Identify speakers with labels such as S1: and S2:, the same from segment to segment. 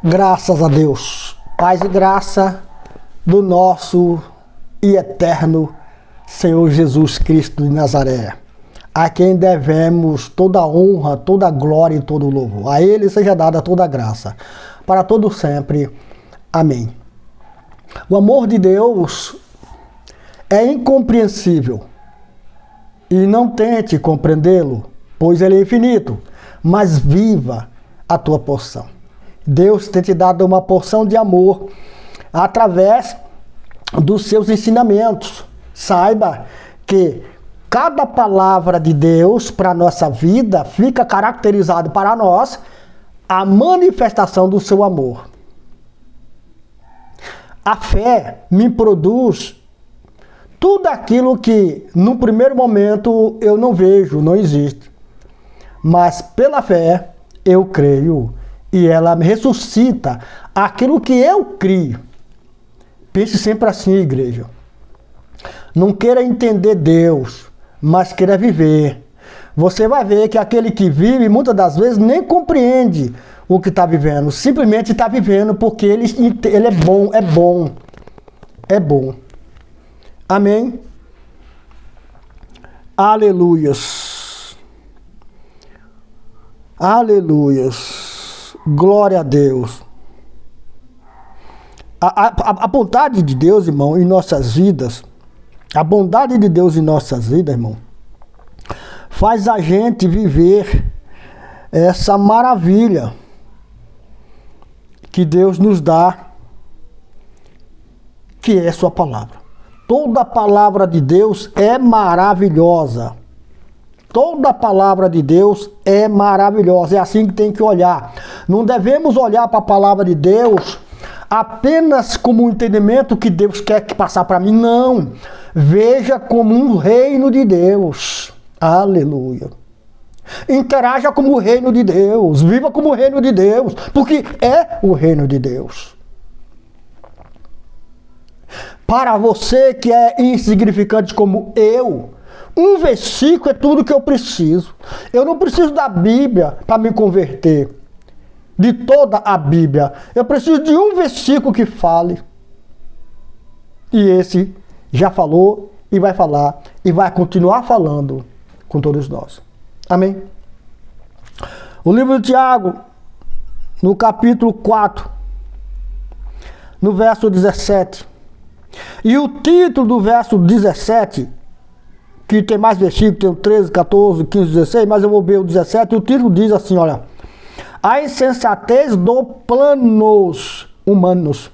S1: Graças a Deus, paz e graça do nosso e eterno Senhor Jesus Cristo de Nazaré, a quem devemos toda a honra, toda a glória e todo o louvor. A Ele seja dada toda a graça, para todo sempre. Amém. O amor de Deus é incompreensível e não tente compreendê-lo, pois ele é infinito, mas viva a tua porção. Deus tem te dado uma porção de amor através dos seus ensinamentos. Saiba que cada palavra de Deus para a nossa vida fica caracterizado para nós a manifestação do seu amor. A fé me produz tudo aquilo que no primeiro momento eu não vejo, não existe. Mas pela fé eu creio e ela me ressuscita aquilo que eu crio. Pense sempre assim, igreja. Não queira entender Deus, mas queira viver. Você vai ver que aquele que vive, muitas das vezes, nem compreende o que está vivendo. Simplesmente está vivendo porque ele é bom, é bom, é bom. Amém? Aleluias. Aleluias. Glória a Deus. A bondade de Deus, irmão, em nossas vidas, a bondade de Deus em nossas vidas, irmão, faz a gente viver essa maravilha que Deus nos dá, que é sua palavra. Toda a palavra de Deus é maravilhosa. Toda a palavra de Deus é maravilhosa. É assim que tem que olhar. Não devemos olhar para a palavra de Deus apenas como um entendimento que Deus quer passar para mim. Não. Veja como um reino de Deus. Aleluia. Interaja como o reino de Deus. Viva como o reino de Deus. Porque é o reino de Deus. Para você que é insignificante como eu, um versículo é tudo que eu preciso. Eu não preciso da Bíblia para me converter. De toda a Bíblia. Eu preciso de um versículo que fale. E esse já falou e vai falar e vai continuar falando com todos nós. Amém? O livro de Tiago, no capítulo 4, no verso 17. E o título do verso 17, que tem mais versículos, tem o 13, 14, 15, 16, mas eu vou ver o 17, e o título diz assim, olha: a insensatez dos planos humanos.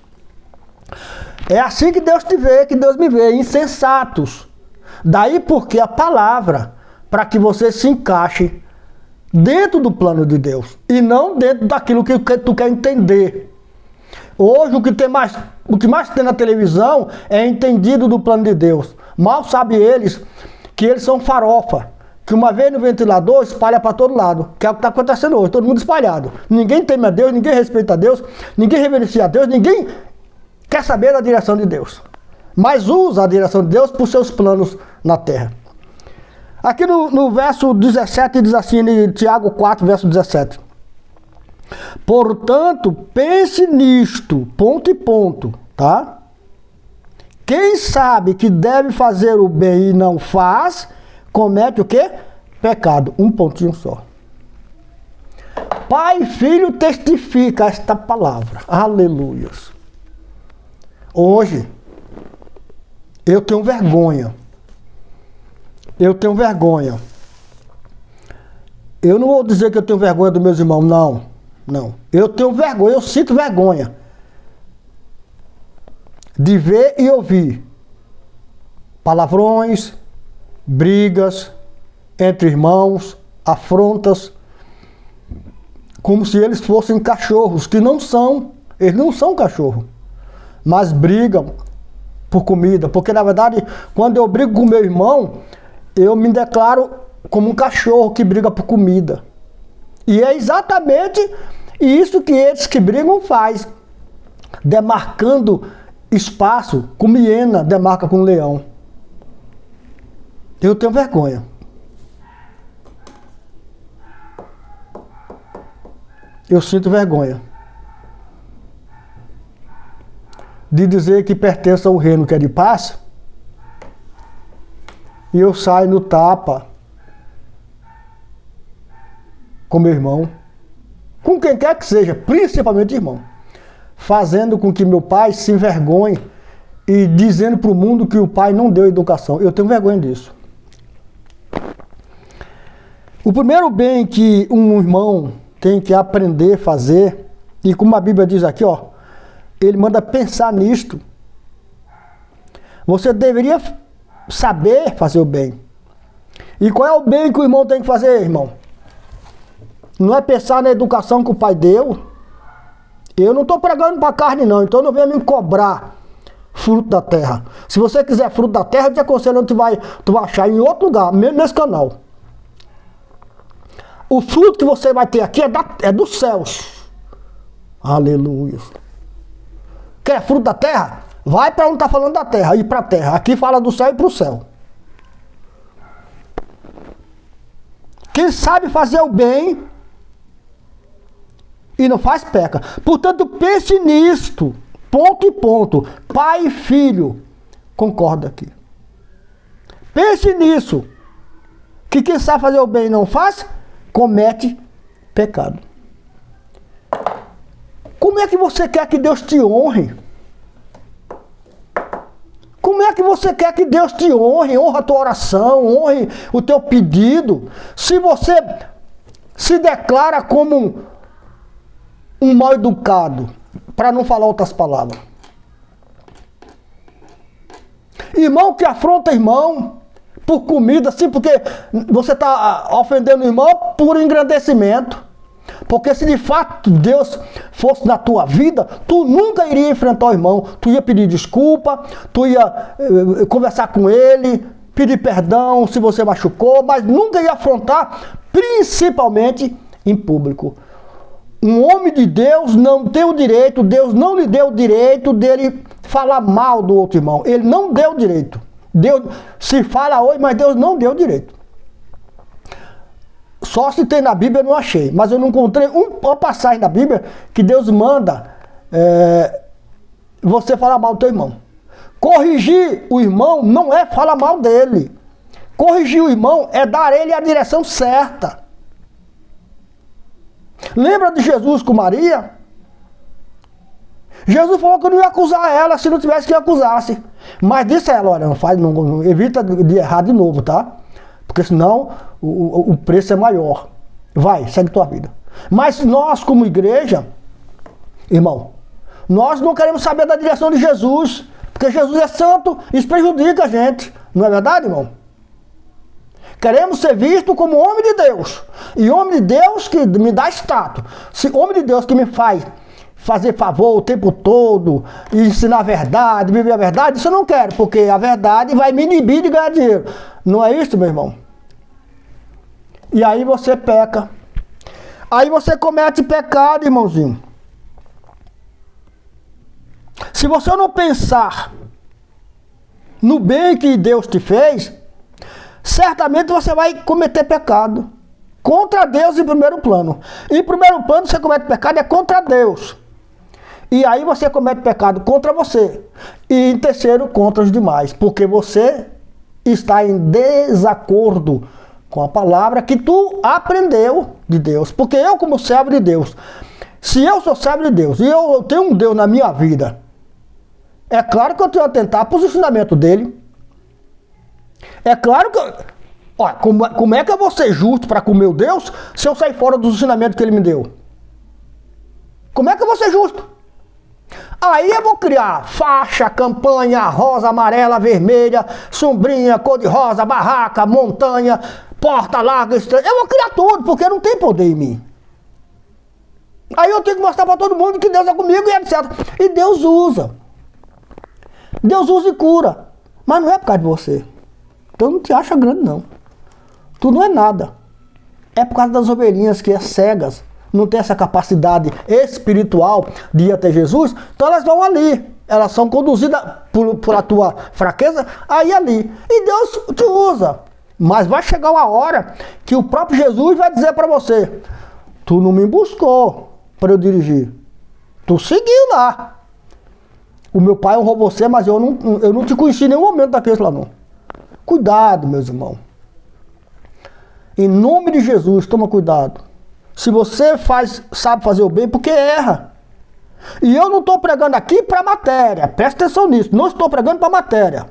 S1: É assim que Deus te vê, que Deus me vê, insensatos. Daí porque a palavra, para que você se encaixe dentro do plano de Deus, e não dentro daquilo que tu quer entender. Hoje o que mais tem na televisão é entendido do plano de Deus. Mal sabem eles que eles são farofa, que uma vez no ventilador espalha para todo lado, que é o que está acontecendo hoje, todo mundo espalhado. Ninguém teme a Deus, ninguém respeita a Deus, ninguém reverencia a Deus, ninguém quer saber da direção de Deus. Mas usa a direção de Deus para os seus planos na terra. Aqui no verso 17 diz assim, em Tiago 4, verso 17. Portanto, pense nisto, ponto e ponto, tá? Quem sabe que deve fazer o bem e não faz, comete o quê? Pecado. Um pontinho só. Pai e Filho testifica esta palavra. Aleluias. Hoje, eu tenho vergonha. Eu tenho vergonha. Eu não vou dizer que eu tenho vergonha dos meus irmãos, não. Não, eu tenho vergonha, eu sinto vergonha de ver e ouvir palavrões, brigas entre irmãos, afrontas, como se eles fossem cachorros, que não são, eles não são cachorros, mas brigam por comida, porque na verdade, quando eu brigo com meu irmão, eu me declaro como um cachorro que briga por comida. E é exatamente isso que eles que brigam faz, demarcando espaço, como hiena demarca com leão. Eu tenho vergonha. Eu sinto vergonha. de dizer que pertence ao reino que é de paz, e eu saio no tapa com meu irmão, com quem quer que seja, principalmente irmão, fazendo com que meu pai se envergonhe e dizendo para o mundo que o pai não deu educação. Eu tenho vergonha disso. O primeiro bem que um irmão tem que aprender a fazer, e como a Bíblia diz aqui, ó, ele manda pensar nisto. Você deveria saber fazer o bem. E qual é o bem que o irmão tem que fazer, irmão? Não é pensar na educação que o pai deu. Eu não estou pregando para carne não, então não venha me cobrar fruto da terra. Se você quiser fruto da terra, eu te aconselho onde tu vai achar em outro lugar, mesmo nesse canal. O fruto que você vai ter aqui é dos céus. Aleluia. Quer fruto da terra? Vai para onde está falando da terra, ir para a terra. Aqui fala do céu e para o céu. Quem sabe fazer o bem e não faz, peca. Portanto, pense nisto. Ponto e ponto. Pai e filho. Concorda aqui. Pense nisso. Que quem sabe fazer o bem e não faz, comete pecado. Como é que você quer que Deus te honre? Como é que você quer que Deus te honre? Honra a tua oração, honre o teu pedido. Se você se declara como um mal educado, para não falar outras palavras. Irmão que afronta irmão por comida, assim, porque você está ofendendo o irmão por engrandecimento. Porque se de fato Deus fosse na tua vida, tu nunca iria enfrentar o irmão. Tu ia pedir desculpa, tu ia conversar com ele, pedir perdão se você machucou, mas nunca ia afrontar, principalmente em público. Um homem de Deus não tem o direito, Deus não lhe deu o direito dele falar mal do outro irmão. Ele não deu o direito. Deus se fala hoje, mas Deus não deu o direito. Só se tem na Bíblia, eu não achei. Mas eu não encontrei uma passagem da Bíblia que Deus manda você falar mal do teu irmão. Corrigir o irmão não é falar mal dele. Corrigir o irmão é dar a ele a direção certa. Lembra de Jesus com Maria? Jesus falou que não ia acusar ela se não tivesse que acusasse. Mas disse a ela, olha, não evita de errar de novo, tá? Porque senão o preço é maior. Vai, segue tua vida. Mas nós, como igreja, irmão, nós não queremos saber da direção de Jesus, porque Jesus é santo, isso prejudica a gente. Não é verdade, irmão? Queremos ser vistos como homem de Deus. E homem de Deus que me dá status. Se homem de Deus que me faz fazer favor o tempo todo, ensinar a verdade, viver a verdade, isso eu não quero, porque a verdade vai me inibir de ganhar dinheiro. Não é isso, meu irmão? E aí você peca. Aí você comete pecado, irmãozinho. Se você não pensar no bem que Deus te fez, certamente você vai cometer pecado. Contra Deus em primeiro plano. Em primeiro plano você comete pecado é contra Deus. E aí você comete pecado contra você. E em terceiro, contra os demais. Porque você está em desacordo com a palavra que tu aprendeu de Deus. Porque eu, como servo de Deus, se eu sou servo de Deus e eu tenho um Deus na minha vida, é claro que eu tenho que atentar para os ensinamentos dele. É claro que... Olha, como é que eu vou ser justo para com o meu Deus se eu sair fora dos ensinamentos que ele me deu? Como é que eu vou ser justo? Aí eu vou criar faixa, campanha, rosa, amarela, vermelha, sombrinha, cor-de-rosa, barraca, montanha, porta larga, estreita. Eu vou criar tudo, porque não tem poder em mim. Aí eu tenho que mostrar para todo mundo que Deus é comigo e etc. E Deus usa. Deus usa e cura. Mas não é por causa de você. Então não te acha grande, não. Tu não é nada. É por causa das ovelhinhas que é cegas. Não tem essa capacidade espiritual de ir até Jesus, então elas vão ali. Elas são conduzidas por a tua fraqueza, aí ali. E Deus te usa. Mas vai chegar uma hora que o próprio Jesus vai dizer para você, tu não me buscou para eu dirigir. Tu seguiu lá. O meu pai honrou você, mas eu não te conheci em nenhum momento daqueles lá não. Cuidado, meus irmãos. Em nome de Jesus, toma cuidado. Se você sabe fazer o bem, porque erra. E eu não estou pregando aqui para matéria, presta atenção nisso, não estou pregando para matéria.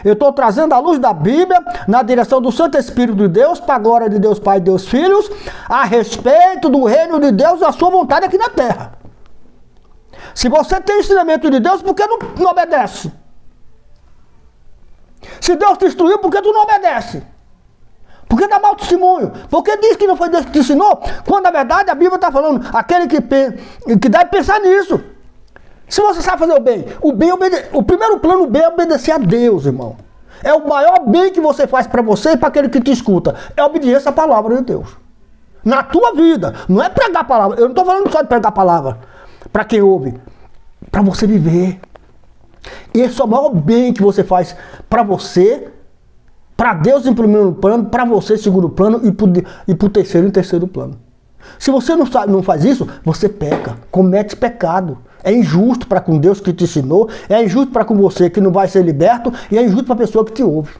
S1: Eu estou trazendo a luz da Bíblia, na direção do Santo Espírito de Deus, para a glória de Deus Pai e Deus Filhos, a respeito do reino de Deus e a sua vontade aqui na terra. Se você tem ensinamento de Deus, por que não obedece? Se Deus te instruiu, por que tu não obedece? Por que dá mau testemunho? Porque diz que não foi Deus que te ensinou, quando na verdade a Bíblia está falando, aquele que deve pensar nisso. Se você sabe fazer o primeiro plano B é obedecer a Deus, irmão. É o maior bem que você faz para você e para aquele que te escuta. É a obediência à palavra de Deus. Na tua vida. Não é pregar a palavra. Eu não estou falando só de pregar a palavra para quem ouve. Para você viver. Esse é o maior bem que você faz para você, para Deus em primeiro plano, para você em segundo plano e para o terceiro em terceiro plano. Se você não faz isso, você peca, comete pecado. É injusto para com Deus que te ensinou, é injusto para com você que não vai ser liberto e é injusto para a pessoa que te ouve.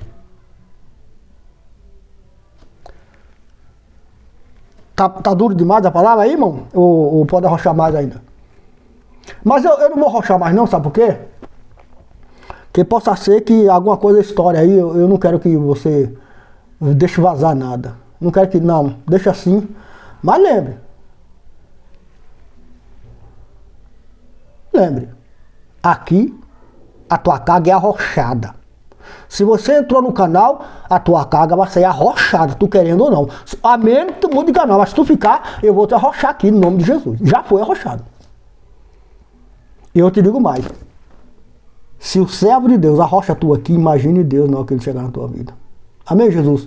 S1: Tá duro demais a palavra aí, irmão? Ou pode arrochar mais ainda? Mas eu não vou arrochar mais não, sabe por quê? Porque possa ser que alguma coisa da história aí, eu não quero que você deixe vazar nada. Não quero que, não, deixa assim. Mas lembre, aqui a tua carga é arrochada. Se você entrou no canal, a tua carga vai sair arrochada, tu querendo ou não. A menos que tu mude de canal, mas se tu ficar, eu vou te arrochar aqui no nome de Jesus. Já foi arrochado. E eu te digo mais. Se o servo de Deus arrocha tu aqui, imagine Deus na hora que ele chegar na tua vida. Amém, Jesus?